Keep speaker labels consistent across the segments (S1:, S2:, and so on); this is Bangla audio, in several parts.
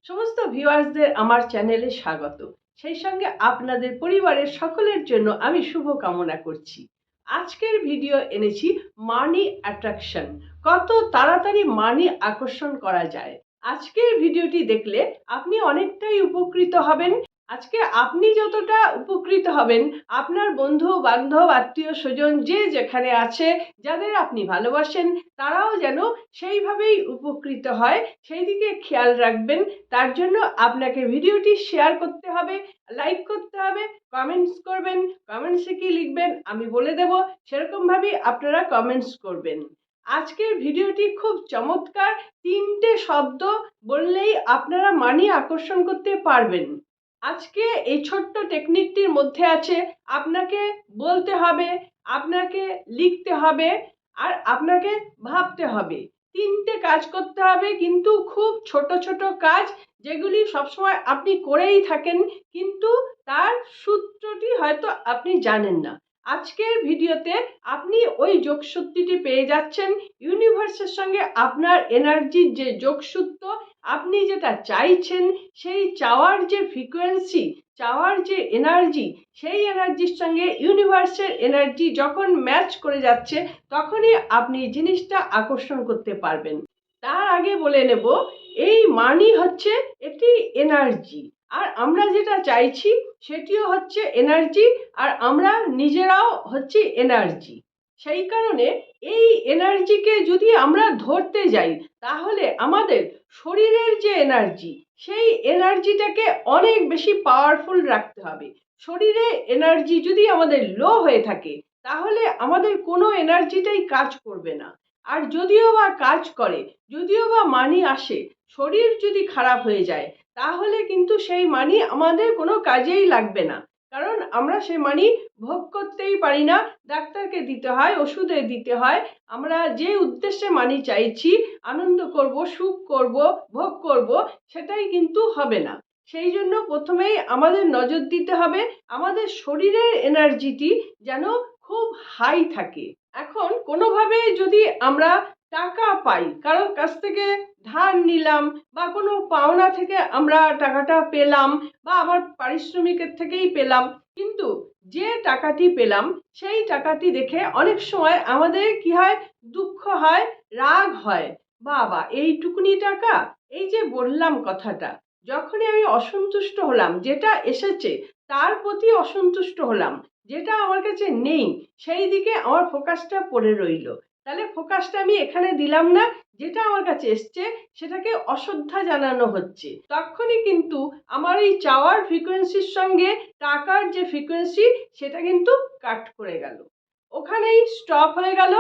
S1: সমস্ত ভিউয়ার্সদের আমার চ্যানেলে স্বাগত। সেই সঙ্গে আপনাদের পরিবারের সকলের জন্য আমি শুভ কামনা করছি। আজকের ভিডিও এনেছি মানি অ্যাট্রাকশন। কত তাড়াতাড়ি মানি আকর্ষণ করা যায়। আজকের ভিডিওটি দেখলে আপনি অনেকটাই উপকৃত হবেন। আজকে আপনি যতটা উপকৃত হবেন, আপনার বন্ধু বান্ধব আত্মীয় স্বজন যে যেখানে আছে, যাদের আপনি ভালোবাসেন, তারাও যেন সেইভাবেই উপকৃত হয়, সেই দিকে খেয়াল রাখবেন। তার জন্য আপনাকে ভিডিওটি শেয়ার করতে হবে, লাইক করতে হবে, কমেন্টস করবেন। কমেন্টসে কি লিখবেন আমি বলে দেব, সেরকমভাবেই আপনারা কমেন্টস করবেন। আজকের ভিডিওটি খুব চমৎকার। 3টে শব্দ বললেই আপনারা মানি আকর্ষণ করতে পারবেন। আজকে এই ছোট্ট টেকনিকটির মধ্যে আছে আপনাকে বলতে হবে, আপনাকে লিখতে হবে, আর আপনাকে ভাবতে হবে। 3টে কাজ করতে হবে, কিন্তু খুব ছোট ছোট কাজ, যেগুলি সবসময় আপনি করেই থাকেন, কিন্তু তার সূত্রটি হয়তো আপনি জানেন না। আজকের ভিডিওতে আপনি ওই যোগসূত্রটি পেয়ে যাচ্ছেন। ইউনিভার্সের সঙ্গে আপনার এনার্জির যে যোগসূত্র, আপনি যেটা চাইছেন, সেই চাওয়ার যে ফ্রিকোয়েন্সি, চাওয়ার যে এনার্জি, সেই এনার্জির সঙ্গে ইউনিভার্সের এনার্জি যখন ম্যাচ করে যাচ্ছে, তখনই আপনি জিনিসটা আকর্ষণ করতে পারবেন। তার আগে বলে নেব, এই মানি হচ্ছে একটি এনার্জি, আর আমরা যেটা চাইছি সেটিও হচ্ছে এনার্জি, আর আমরা নিজেরাও হচ্ছে এনার্জি। সেই কারণে এই এনার্জিকে যদি আমরা ধরতে যাই, তাহলে আমাদের শরীরের যে এনার্জি, সেই এনার্জিটাকে অনেক বেশি পাওয়ারফুল রাখতে হবে। শরীরে এনার্জি যদি আমাদের লো হয়ে থাকে, তাহলে আমাদের কোনো এনার্জিটাই কাজ করবে না। আর যদিও বা কাজ করে, যদিও বা মানি আসে, শরীর যদি খারাপ হয়ে যায়, তাহলে কিন্তু সেই মানি আমাদের কোনো কাজেই লাগবে না। কারণ আমরা সেই মানি ভোগ করতেই পারি না, ডাক্তারকে দিতে হয়, ওষুধে দিতে হয়। আমরা যে উদ্দেশ্যে মানি চাইছি, আনন্দ করব, সুখ করব, ভোগ করব, সেটাই কিন্তু হবে না। সেই জন্য প্রথমেই আমাদের নজর দিতে হবে আমাদের শরীরের এনার্জিটি যেন খুব হাই থাকে। এখন কোনোভাবে যদি আমরা টাকা পাই, কারোর কাছ থেকে ধার নিলাম, বা কোনো পাওনা থেকে আমরা টাকাটা পেলাম, বা আমার পারিশ্রমিকের থেকেই পেলাম, কিন্তু যে টাকাটি পেলাম সেই টাকাটি দেখে অনেক সময় আমাদের কি হয়, দুঃখ হয়, রাগ হয়। বাবা, এইটুকুনি টাকা, এই যে বললাম কথাটা, যখনই আমি অসন্তুষ্ট হলাম, যেটা এসেছে তার প্রতি অসন্তুষ্ট হলাম, যেটা আমার কাছে নেই সেই দিকে আমার ফোকাসটা পড়ে রইল। তাহলে ফোকাসটা আমি এখানে দিলাম না, যেটা আমার কাছে এসছে সেটাকে অশ্রদ্ধা জানানো হচ্ছে। তখনই কিন্তু আমার এই চাওয়ার ফ্রিকোয়েন্সির সঙ্গে টাকার যে ফ্রিকোয়েন্সি, সেটা কিন্তু কাট করে গেল, ওখানেই স্টপ হয়ে গেল।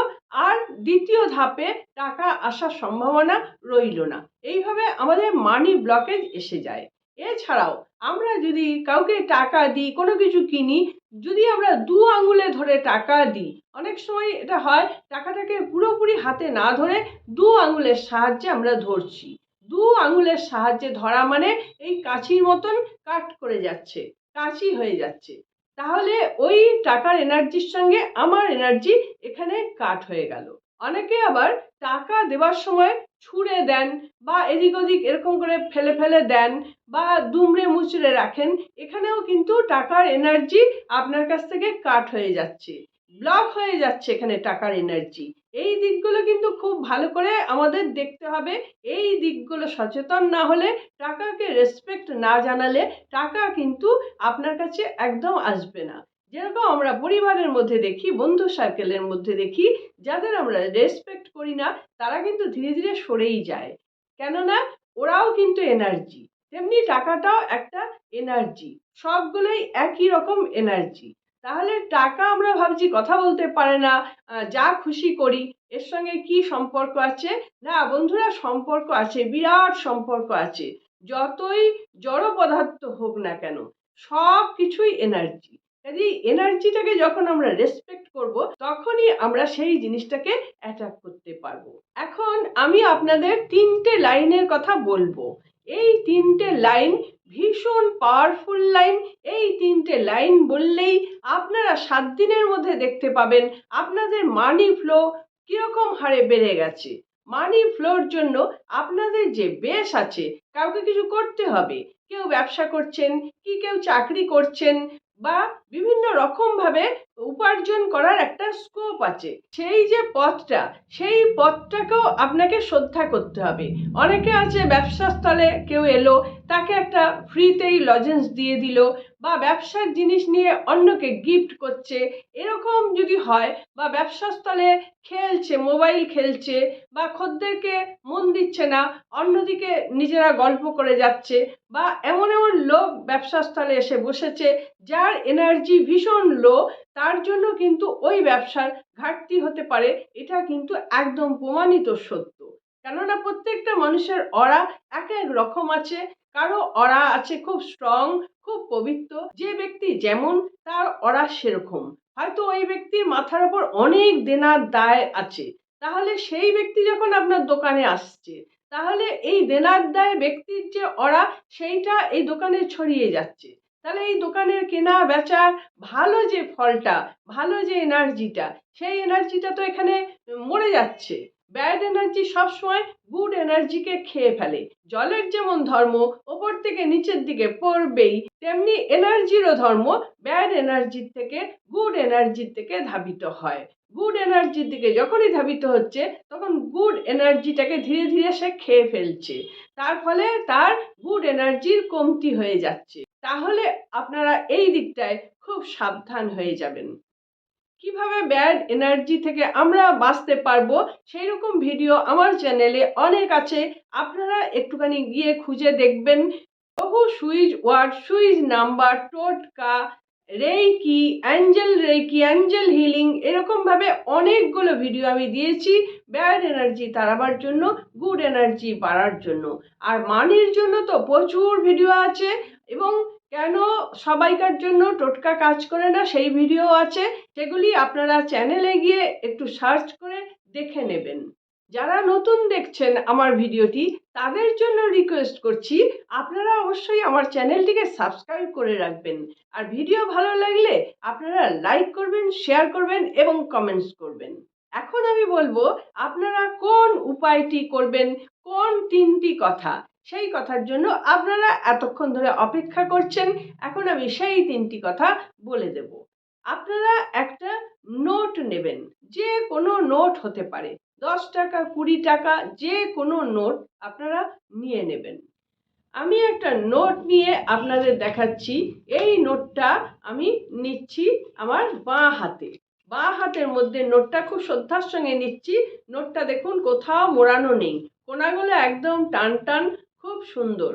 S1: আর দ্বিতীয় ধাপে টাকা আসার সম্ভাবনা রইল না। এইভাবে আমাদের মানি ব্লকেজ এসে যায়। এছাড়াও আমরা যদি কাউকে টাকা দিই, কোনো কিছু কিনি, যদি আমরা দু আঙুলে ধরে টাকা দিই, অনেক সময় এটা হয় টাকাটাকে পুরোপুরি হাতে না ধরে দু আঙুলের সাহায্যে আমরা ধরছি। দু আঙুলের সাহায্যে ধরা মানে এই কাঁচির মতন কাট করে যাচ্ছে, কাঁচি হয়ে যাচ্ছে। তাহলে ওই টাকার এনার্জির সঙ্গে আমার এনার্জি এখানে কাট হয়ে গেল। অনেকে আবার টাকা দেওয়ার সময় ছুঁড়ে দেন, বা এদিক ওদিক এরকম করে ফেলে ফেলে দেন, বা দুমড়ে মুচড়ে রাখেন। এখানেও কিন্তু টাকার এনার্জি আপনার কাছ থেকে কাট হয়ে যাচ্ছে, ব্লক হয়ে যাচ্ছে এখানে টাকার এনার্জি। এই দিকগুলো কিন্তু খুব ভালো করে আমাদের দেখতে হবে। এই দিকগুলো সচেতন না হলে, টাকাকে রেসপেক্ট না জানালে, টাকা কিন্তু আপনার কাছে একদম আসবে না। যেরকম আমরা পরিবারের মধ্যে দেখি, বন্ধু সার্কেলের মধ্যে দেখি, যাদের আমরা রেসপেক্ট করি না, তারা কিন্তু ধীরে ধীরে সরেই যায়। কেননা ওরাও কিন্তু এনার্জি, তেমনি টাকাটাও একটা এনার্জি। সবগুলোই একই রকম এনার্জি। তাহলে টাকা আমরা ভাবছি কথা বলতে পারে না, যা খুশি করি, এর সঙ্গে কি সম্পর্ক আছে? না বন্ধুরা, সম্পর্ক আছে, বিরাট সম্পর্ক আছে। যতই জড় পদার্থ হোক না কেন, সব কিছুই এনার্জি। কাজেই এনার্জিটাকে যখন আমরা রেসপেক্ট করব, তখনই আমরা সেই জিনিসটাকে অ্যাট্রাক্ট করতে পারবো। এখন আমি আপনাদের 3টে লাইনের কথা বলবো। এই 3টে লাইন ভীষণ পাওয়ারফুল লাইন। এই 3টে লাইন বললেই আপনারা 7 দিনের মধ্যে দেখতে পাবেন আপনাদের মানি ফ্লো কিরকম হারে বেড়ে গেছে। মানি ফ্লোর জন্য আপনাদের যে বেস আছে, কাউকে কিছু করতে হবে, কেউ ব্যবসা করছেন কি কেউ চাকরি করছেন বা বিভিন্ন রকমভাবে উপার্জন করার একটা স্কোপ আছে, সেই যে পথটা, সেই পথটাকেও আপনাকে শ্রদ্ধা করতে হবে। অনেকে আছে ব্যবসা স্থলে কেউ এলো, তাকে একটা ফ্রিতেই লজেন্স দিয়ে দিল বা ব্যবসার জিনিস নিয়ে অন্যকে গিফট করছে, এরকম যদি হয়, বা ব্যবসা স্থলে খেলছে, মোবাইল খেলছে বা খদ্দেরকে মন দিচ্ছে না, অন্যদিকে নিজেরা গল্প করে যাচ্ছে, বা এমন এমন লোক ব্যবসা স্থলে এসে বসেছে যার এনার্জি ভীষণ লো, তার জন্য কিন্তু ওই ব্যবসার ঘাটতি হতে পারে। এটা কিন্তু একদম প্রমাণিত সত্য। কেননা প্রত্যেকটা মানুষের অরা এক এক রকম আছে। কারো অরা আছে খুব স্ট্রং, খুব পবিত্র, যে ব্যক্তি যেমন তার অরা সেরকম। হয়তো ওই ব্যক্তির মাথার উপর অনেক দেনার দায় আছে, তাহলে সেই ব্যক্তি যখন আপনার দোকানে আসছে, তাহলে এই দেনার দায় ব্যক্তির যে অরা, সেইটা এই দোকানে ছড়িয়ে যাচ্ছে। তাহলে এই দোকানের কেনা বেচা, ভালো যে ফলটা, ভালো যে এনার্জিটা, সেই এনার্জিটা তো এখানে মরে যাচ্ছে। ব্যাড এনার্জি সবসময় গুড এনার্জিকে খেয়ে ফেলে। জলের যেমন ধর্ম ওপর থেকে নিচের দিকে পড়বেই, তেমনি এনার্জিরও ধর্ম ব্যাড এনার্জির থেকে গুড এনার্জির থেকে ধাবিত হয়। গুড এনার্জির দিকে যখনই ধাবিত হচ্ছে, তখন গুড এনার্জিটাকে ধীরে ধীরে সে খেয়ে ফেলছে, তার ফলে তার গুড এনার্জির কমতি হয়ে যাচ্ছে। তাহলে আপনারা এই দিকটায় খুব সাবধান হয়ে যাবেন। কিভাবে ব্যাড এনার্জি থেকে আমরা বাঁচতে পারবো, সেই রকম ভিডিও আমার চ্যানেলে অনেক আছে, আপনারা একটুখানি গিয়ে খুঁজে দেখবেন। বহু সুইচ ওয়ার্ড, সুইচ নাম্বার, টোটকা, রেইকি, অ্যাঞ্জেল হিলিং, এরকম ভাবে অনেকগুলো ভিডিও আমি দিয়েছি ব্যাড এনার্জি তাড়াবার জন্য, গুড এনার্জি বাড়ার জন্য। আর মানির জন্য তো প্রচুর ভিডিও আছে, এবং কেন সবাইকার জন্য টোটকা কাজ করে না সেই ভিডিও আছে, সেগুলি আপনারা চ্যানেলে গিয়ে একটু সার্চ করে দেখে নেবেন। যারা নতুন দেখছেন আমার ভিডিওটি, তাদের জন্য রিকোয়েস্ট করছি, আপনারা অবশ্যই আমার চ্যানেলটিকে সাবস্ক্রাইব করে রাখবেন। আর ভিডিও ভালো লাগলে আপনারা লাইক করবেন, শেয়ার করবেন এবং কমেন্টস করবেন। এখন আমি বলবো আপনারা কোন উপায়টি করবেন, কোন তিনটি কথা, সেই কথার জন্য আপনারা এতক্ষণ ধরে অপেক্ষা করছেন। এখন আমি সেই তিনটি কথা বলে দেব। আপনারা একটা নোট নেবেন, যে কোনো নোট হতে পারে, 10 টাকা, 20 টাকা, যে কোনো নোট আপনারা নিয়ে নেবেন। আমি একটা নোট নিয়ে আপনাদের দেখাচ্ছি। এই নোটটা আমি নিচ্ছি আমার বাঁ হাতে, বাঁ হাতের মধ্যে নোটটা খুব শ্রদ্ধার সঙ্গে নিচ্ছি। নোটটা দেখুন কোথাও মোড়ানো নেই, কোনাগুলো একদম টান টান, খুব সুন্দর।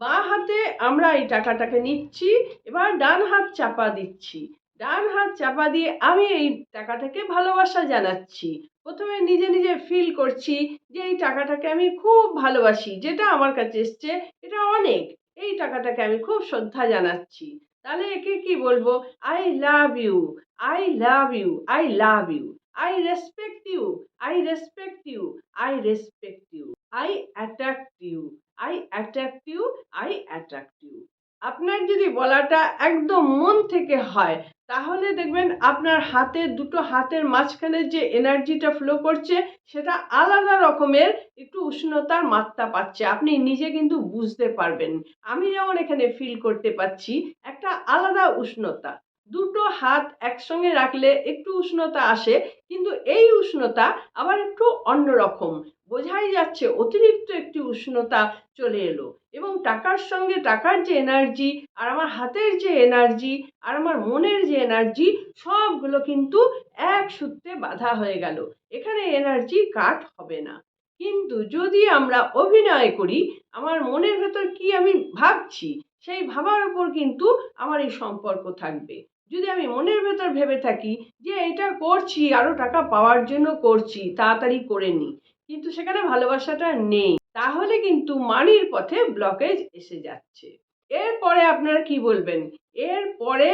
S1: বাঁ হাতে আমরা এই টাকাটাকে নিচ্ছি, এবার ডান হাত চাপা দিচ্ছি। ডান হাত চাপা দিয়ে আমি এই টাকাটাকে ভালোবাসা জানাচ্ছি। প্রথমে নিজে নিজে ফিল করছি যে এই টাকাটাকে আমি খুব ভালোবাসি, যেটা আমার কাছে এসছে এটা অনেক, এই টাকাটাকে আমি খুব শ্রদ্ধা জানাচ্ছি। তাহলে একে কি বলবো? I love you, I love you, I love you, I respect you, I respect you, I respect you, I attract you, I attract you, I attract you. আপনার যদি বলাটা একদম মন থেকে হয়, তাহলে দেখবেন আপনার হাতের দুটো হাতের মাঝখানে যে এনার্জিটা ফ্লো করছে, সেটা আলাদা রকমের একটু উষ্ণতার মাত্রা পাচ্ছে, আপনি নিজে কিন্তু বুঝতে পারবেন। আমি যেমন এখানে ফিল করতে পাচ্ছি একটা আলাদা উষ্ণতা। দুটো হাত একসঙ্গে রাখলে একটু উষ্ণতা আসে, কিন্তু এই উষ্ণতা আবার একটু অন্যরকম, বোঝাই যাচ্ছে অতিরিক্ত একটি উষ্ণতা চলে এলো। এবং টাকার সঙ্গে টাকার যে এনার্জি, আর আমার হাতের যে এনার্জি, আর আমার মনের যে এনার্জি, সবগুলো কিন্তু এক সূত্রে বাঁধা হয়ে গেল। এখানে এনার্জি কাট হবে না। কিন্তু যদি আমরা অভিনয় করি, আমার মনের ভেতর কি আমি ভাবছি, সেই ভাবার উপর কিন্তু আমার এই সম্পর্ক থাকবে। যদি আমি মনের ভেতর ভেবে থাকি যে এটা করছি আরো টাকা পাওয়ার জন্য করছি, তাড়াতাড়ি করে নি, কিন্তু সেখানে ভালোবাসাটা নেই, তাহলে কিন্তু মানির পথে ব্লকেজ এসে যাচ্ছে। এরপরে আপনারা কি বলবেন? এরপরে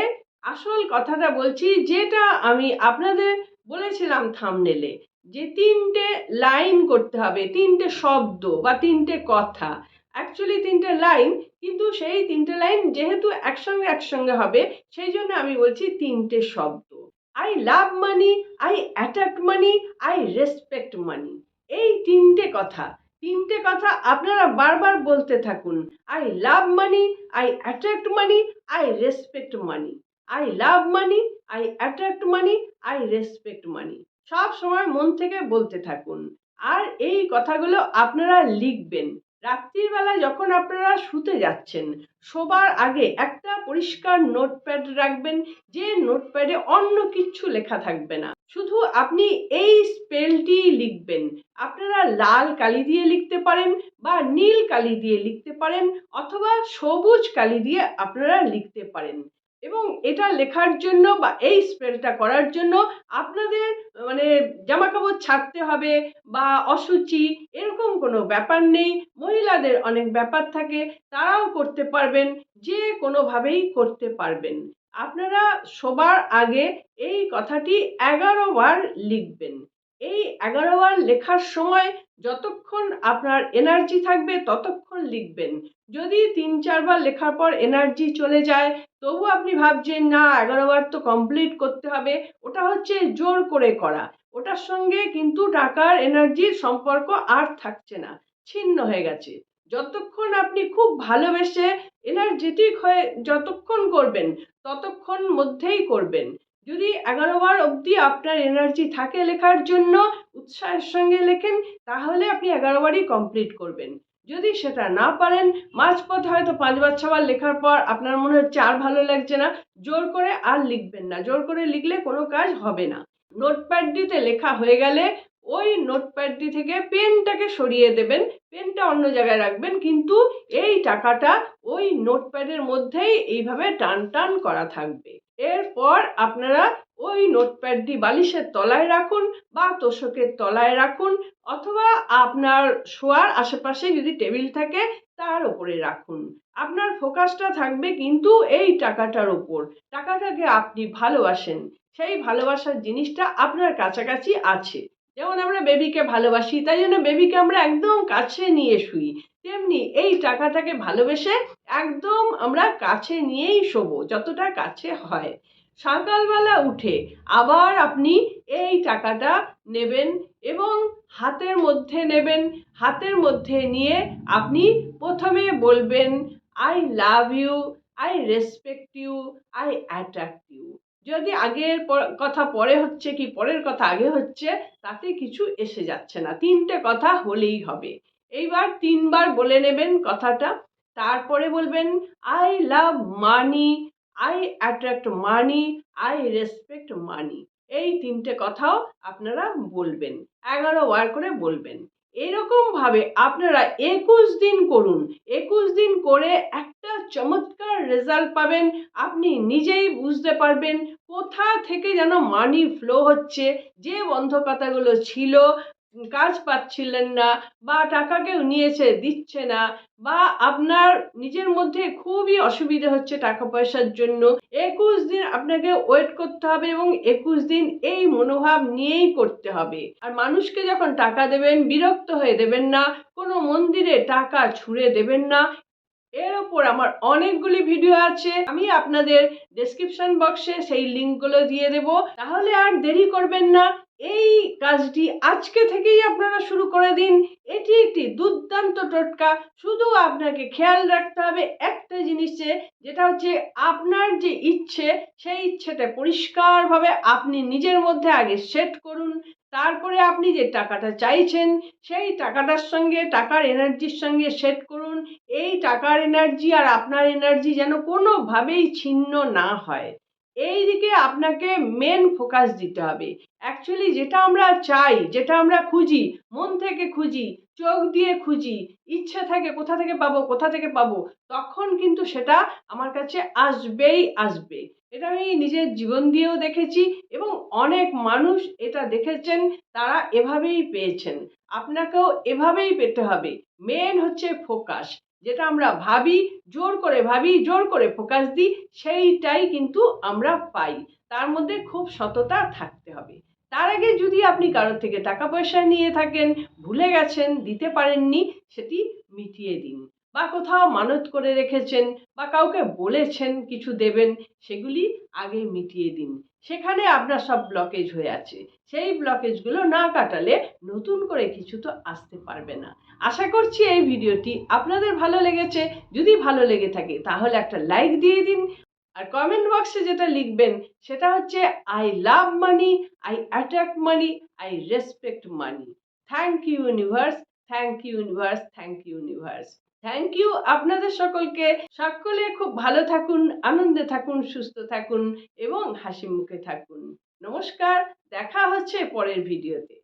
S1: আসল কথাটা বলছি, যেটা আমি আপনাদের বলেছিলাম থাম্বনেলে, যে 3টে লাইন করতে হবে, 3টে শব্দ বা 3টে কথা। অ্যাকচুয়ালি 3টে লাইন, কিন্তু সেই 3টে লাইন যেহেতু একসঙ্গে হবে, সেই জন্য আমি বলছি 3টে শব্দ। I love money, I attract money, I respect money. এই তিনটে কথা আপনারা বারবার বলতে থাকুন। I love money, I attract money, I respect money. I love money, I attract money, I respect money. সব সময় মন থেকে বলতে থাকুন। আর এই কথাগুলো আপনারা লিখবেন। রাত্রির বেলা যখন আপনারা শুতে যাচ্ছেন, শোবার আগে একটা পরিষ্কার নোটপ্যাড রাখবেন, যে নোটপ্যাডে অন্য কিচ্ছু লেখা থাকবে না, শুধু আপনি এই স্পেলটি লিখবেন। আপনারা লাল কালি দিয়ে লিখতে পারেন বা নীল কালি দিয়ে লিখতে পারেন অথবা সবুজ কালি দিয়ে আপনারা লিখতে পারেন। এবং এটা লেখার জন্য বা এই স্পেলটা করার জন্য আপনাদের জামা কাপড় ছাড়তে হবে বা অশুচি এরকম কোনো ব্যাপার নেই। মহিলাদের অনেক ব্যাপার থাকে, তারাও করতে পারবেন, যে কোনোভাবেই করতে পারবেন। আপনারা শোবার আগে এই কথাটি 11 বার লিখবেন। এই 11 বার লেখার সময় যতক্ষণ আপনার এনার্জি থাকবে ততক্ষণ লিখবেন। যদি 3-4 বার লেখার পর এনার্জি চলে যায়, তবু আপনি ভাবছেন না 11 বার তো কমপ্লিট করতে হবে, ওটা হচ্ছে জোর করে করা। ওটার সঙ্গে কিন্তু টাকার এনার্জির সম্পর্ক আর থাকছে না, ছিন্ন হয়ে গেছে। যতক্ষণ আপনি খুব ভালোবেসে এনার্জেটিক হয়ে যতক্ষণ করবেন ততক্ষণ মধ্যেই করবেন। যদি 11 বার অবধি আপনার এনার্জি থাকে লেখার জন্য, উৎসাহের সঙ্গে লেখেন, তাহলে আপনি 11 বারই কমপ্লিট করবেন। যদি সেটা না পারেন, মাঝপথে হয়তো 5 বার 6 বার লেখার পর আপনার মনে হচ্ছে আর ভালো লাগছে না, জোর করে আর লিখবেন না। জোর করে লিখলে কোনো কাজ হবে না। নোটপ্যাডটিতে লেখা হয়ে গেলে ওই নোটপ্যাডটি থেকে পেনটাকে সরিয়ে দেবেন, পেনটা অন্য জায়গায় রাখবেন, কিন্তু এই টাকাটা ওই নোটপ্যাডের মধ্যেই এইভাবে টান টান করা থাকবে। এরপর আপনারা ওই নোটপ্যাডটি বালিশের তলায় রাখুন বা তোশকের তলায় রাখুন অথবা আপনার শোয়ার আশেপাশে যদি টেবিল থাকে তার উপরে রাখুন। আপনার ফোকাসটা থাকবে কিন্তু এই টাকাটার উপর। টাকাটাকে আপনি ভালোবাসেন, সেই ভালোবাসার জিনিসটা আপনার কাছাকাছি আছে। যেমন আমরা বেবিকে ভালোবাসি, তাই জন্য বেবিকে আমরা একদম কাছে নিয়ে শুই, তেমনি এই টাকাটাকে ভালোবেসে একদম আমরা কাছে নিয়েই শোবো, যতটা কাছে হয়। সকালবেলা উঠে আবার আপনি এই টাকাটা নেবেন এবং হাতের মধ্যে নেবেন। হাতের মধ্যে নিয়ে আপনি প্রথমে বলবেন, I love you, I respect you, I attract you. যদি আগের কথা পরে হচ্ছে কি পরের কথা আগে হচ্ছে, তাতে কিছু এসে যাচ্ছে না, 3টে কথা হলেই হবে। এইবার 3 বার বলে নেবেন কথাটা। তারপরে বলবেন, I love money, I attract money, I respect money. এই 3টে কথাও আপনারা বলবেন, 11 বার করে বলবেন। এরকম ভাবে আপনারা 21 দিন করুন। 21 দিন করে একটা চমৎকার রেজাল্ট পাবেন। আপনি নিজেই বুঝতে পারবেন কোথা থেকে যেন মানি ফ্লো হচ্ছে। যে বন্ধকতাগুলো ছিল, কাজ পাচ্ছিলেন না বা টাকা কেউ নিয়েছে দিচ্ছে না, বা আপনার নিজের মধ্যে খুবই অসুবিধা হচ্ছে টাকা পয়সার জন্য, 21 দিন আপনাকে ওয়েট করতে হবে এবং 21 দিন এই মনোভাব নিয়েই করতে হবে। আর মানুষকে যখন টাকা দেবেন বিরক্ত হয়ে দেবেন না, কোনো মন্দিরে টাকা ছুঁড়ে দেবেন না। এর ওপর আমার অনেকগুলি ভিডিও আছে, আমি আপনাদের ডেসক্রিপশন বক্সে সেই লিঙ্কগুলো দিয়ে দেব। তাহলে আর দেরি করবেন না, এই কাজটি আজকে থেকেই আপনারা শুরু করে দিন। এটি একটি দুর্দান্ত টোটকা। শুধু আপনাকে খেয়াল রাখতে হবে একটা জিনিসে, যেটা হচ্ছে আপনার যে ইচ্ছে, সেই ইচ্ছেটা পরিষ্কারভাবে আপনি নিজের মধ্যে আগে সেট করুন। তারপরে আপনি যে টাকাটা চাইছেন সেই টাকাটার সঙ্গে, টাকার এনার্জির সঙ্গে সেট করুন। এই টাকার এনার্জি আর আপনার এনার্জি যেন কোনোভাবেই ছিন্ন না হয়, এই দিকে আপনাকে মেন ফোকাস দিতে হবে। অ্যাকচুয়ালি যেটা আমরা চাই, যেটা আমরা খুঁজি, মন থেকে খুঁজি, চোখ দিয়ে খুঁজি, ইচ্ছে থাকে কোথা থেকে পাবো কোথা থেকে পাবো, তখন কিন্তু সেটা আমার কাছে আসবেই আসবে। এটা আমি নিজের জীবন দিয়েও দেখেছি এবং অনেক মানুষ এটা দেখেছেন, তারা এভাবেই পেয়েছেন। আপনাকেও এভাবেই পেতে হবে। মেন হচ্ছে ফোকাস। যেটা আমরা ভাবি, জোর করে ফোকাস দিই, সেইটাই কিন্তু আমরা পাই। তার মধ্যে খুব সততা থাকতে হবে। তার আগে যদি আপনি কারোর থেকে টাকা পয়সা নিয়ে থাকেন, ভুলে গেছেন, দিতে পারেননি, সেটি মিটিয়ে দিন। বা কোথাও মানত করে রেখেছেন বা কাউকে বলেছেন কিছু দেবেন, সেগুলি আগে মিটিয়ে দিন। সেখানে আপনার সব ব্লকেজ হয়ে আছে। সেই ব্লকেজগুলো না কাটালে নতুন করে কিছু তো আসতে পারবে না। আশা করছি এই ভিডিওটি আপনাদের ভালো লেগেছে। যদি ভালো লেগে থাকে তাহলে একটা লাইক দিয়ে দিন। আর কমেন্ট বক্সে যেটা লিখবেন সেটা হচ্ছে I love money, I attract money, I respect money. Thank you universe, thank you universe, thank you universe. Thank you আপনাদের সকলকে। সকলে খুব ভালো থাকুন, আনন্দে থাকুন, সুস্থ থাকুন এবং হাসি মুখে থাকুন। নমস্কার, দেখা হচ্ছে পরের ভিডিওতে।